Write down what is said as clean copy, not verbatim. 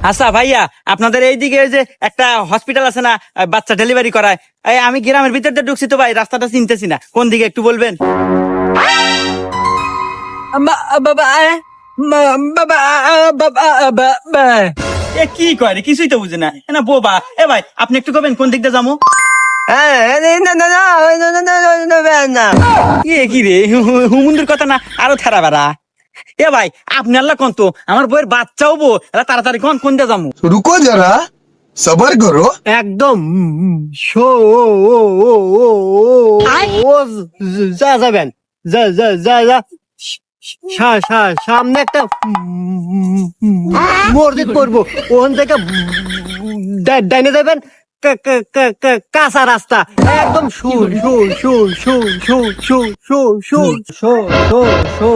আচ্ছা ভাইয়া, আপনাদের এইদিকে ওই যে একটা হসপিটাল আছে না, বাচ্চা ডেলিভারি করায়? আমি গ্রামের ভিতর দিয়ে ঢুকছি তো ভাই, রাস্তাটা চিনতেছি না, কোন দিকে একটু বলবেন? এ কি করে, কিছুই তো বুঝে না বোবা। এ ভাই, আপনি একটু কবেন কোন দিক দিয়ে যাবো? কি রে, হুমুন্দির কথা না আরো থেরা বেড়া। এ ভাই, আপনি আল্লাহ কোন তো, আমার বইয়ের বাচ্চা হবো, তাড়াতাড়ি কোন দিয়ে যাবো? रुको जरा सबर करो। একদম শো ও ও ও ও ও যা যাবেন, যা যা যা যা সামনে একটা মসজিদ পড়বো, ওখান থেকে ডাইনে যাবেন, কাঁচা রাস্তা, একদম শু শু শু শু শু শু শু শু শু শু শু